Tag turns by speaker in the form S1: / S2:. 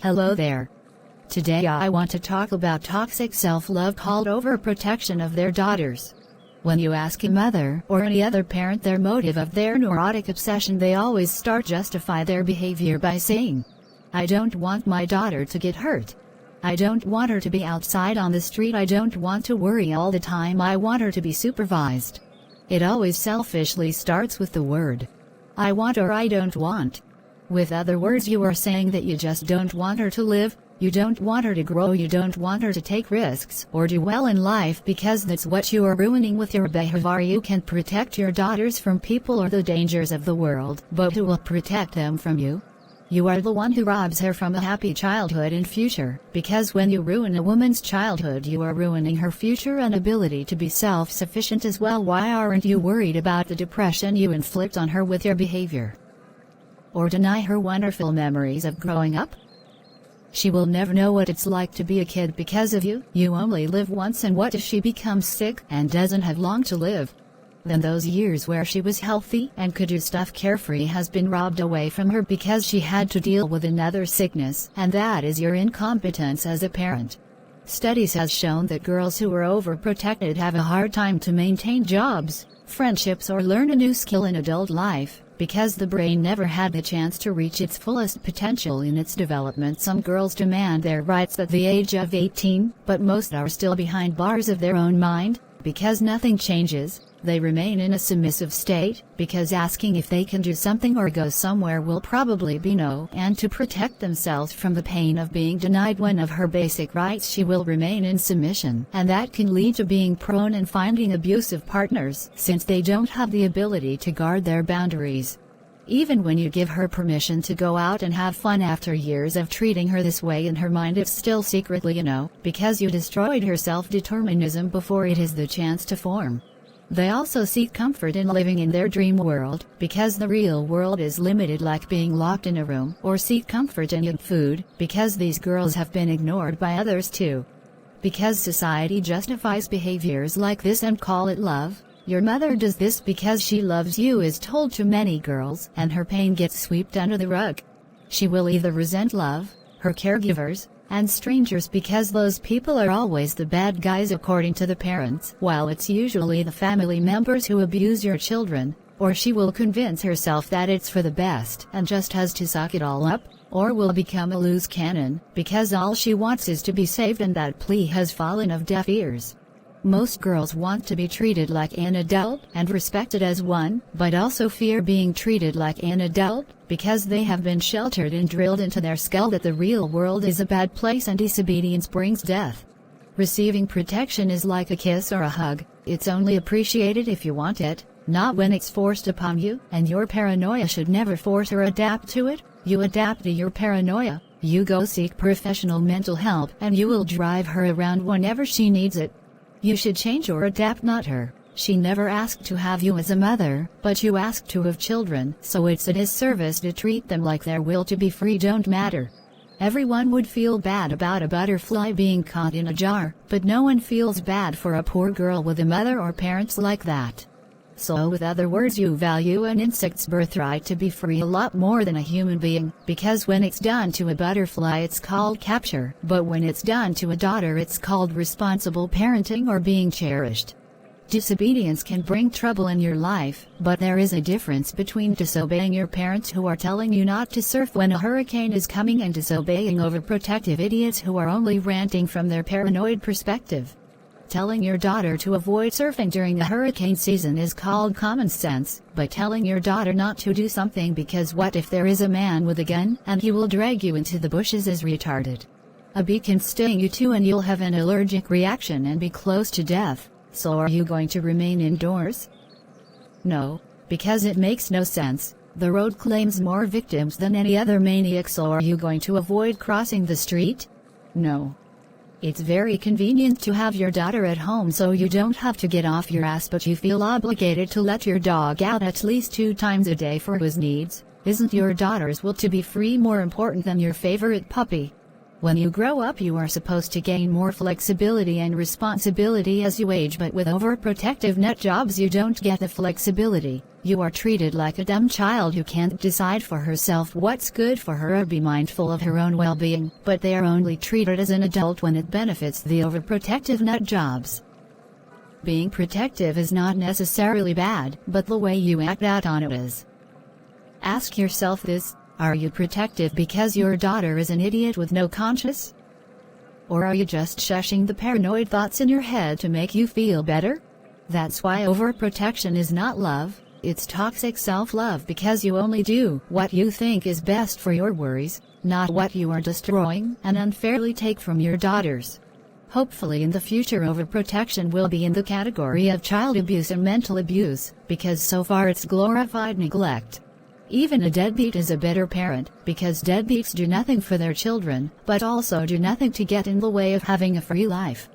S1: Hello there. Today I want to talk about toxic self-love called overprotection of their daughters. When you ask a mother or any other parent their motive of their neurotic obsession, they always justify their behavior by saying, "I don't want my daughter to get hurt. I don't want her to be outside on the street. I don't want to worry all the time. I want her to be supervised." It always selfishly starts with the word, "I want" or "I don't want." With other words, you are saying that you just don't want her to live, you don't want her to grow, you don't want her to take risks or do well in life, because that's what you are ruining with your behavior. You can protect your daughters from people or the dangers of the world, but who will protect them from you? You are the one who robs her from a happy childhood and future, because when you ruin a woman's childhood, you are ruining her future and ability to be self-sufficient as well. Why aren't you worried about the depression you inflict on her with your behavior? Or deny her wonderful memories of growing up? She will never know what it's like to be a kid because of you. You only live once, and what if she becomes sick and doesn't have long to live? Then those years where she was healthy and could do stuff carefree has been robbed away from her because she had to deal with another sickness, and that is your incompetence as a parent. Studies has shown that girls who are overprotected have a hard time to maintain jobs, friendships, or learn a new skill in adult life, because the brain never had the chance to reach its fullest potential in its development. Some girls demand their rights at the age of 18, but most are still behind bars of their own mind, because nothing changes. They remain in a submissive state, because asking if they can do something or go somewhere will probably be no, and to protect themselves from the pain of being denied one of her basic rights, she will remain in submission, and that can lead to being prone and finding abusive partners, since they don't have the ability to guard their boundaries. Even when you give her permission to go out and have fun, after years of treating her this way, in her mind it's still secretly a no, because you destroyed her self-determinism before it has the chance to form. They also seek comfort in living in their dream world, because the real world is limited, like being locked in a room, or seek comfort in food, because these girls have been ignored by others too. Because society justifies behaviors like this and call it love. Your mother does this because she loves you is told to many girls, and her pain gets swept under the rug. She will either resent love, her caregivers, and strangers, because those people are always the bad guys according to the parents, while it's usually the family members who abuse your children. Or she will convince herself that it's for the best and just has to suck it all up, or will become a loose cannon, because all she wants is to be saved, and that plea has fallen of deaf ears. Most girls want to be treated like an adult and respected as one, but also fear being treated like an adult, because they have been sheltered and drilled into their skull that the real world is a bad place and disobedience brings death. Receiving protection is like a kiss or a hug. It's only appreciated if you want it, not when it's forced upon you, and your paranoia should never force or adapt to it. You adapt to your paranoia, you go seek professional mental help, and you will drive her around whenever she needs it. You should change or adapt, not her. She never asked to have you as a mother, but you asked to have children, so it's a disservice to treat them like their will to be free don't matter. Everyone would feel bad about a butterfly being caught in a jar, but no one feels bad for a poor girl with a mother or parents like that. So with other words, you value an insect's birthright to be free a lot more than a human being, because when it's done to a butterfly it's called capture, but when it's done to a daughter it's called responsible parenting or being cherished. Disobedience can bring trouble in your life, but there is a difference between disobeying your parents who are telling you not to surf when a hurricane is coming and disobeying overprotective idiots who are only ranting from their paranoid perspective. Telling your daughter to avoid surfing during the hurricane season is called common sense, but telling your daughter not to do something because what if there is a man with a gun and he will drag you into the bushes is retarded. A bee can sting you too and you'll have an allergic reaction and be close to death, so are you going to remain indoors? No, because it makes no sense. The road claims more victims than any other maniac, so are you going to avoid crossing the street? No. It's very convenient to have your daughter at home so you don't have to get off your ass, but you feel obligated to let your dog out at least 2 times a day for his needs. Isn't your daughter's will to be free more important than your favorite puppy? When you grow up, you are supposed to gain more flexibility and responsibility as you age, but with overprotective nut jobs you don't get the flexibility. You are treated like a dumb child who can't decide for herself what's good for her or be mindful of her own well-being, but they are only treated as an adult when it benefits the overprotective nut jobs. Being protective is not necessarily bad, but the way you act out on it is. Ask yourself this: are you protective because your daughter is an idiot with no conscience? Or are you just shushing the paranoid thoughts in your head to make you feel better? That's why overprotection is not love, it's toxic self-love, because you only do what you think is best for your worries, not what you are destroying and unfairly take from your daughters. Hopefully in the future overprotection will be in the category of child abuse and mental abuse, because so far it's glorified neglect. Even a deadbeat is a better parent, because deadbeats do nothing for their children, but also do nothing to get in the way of having a free life.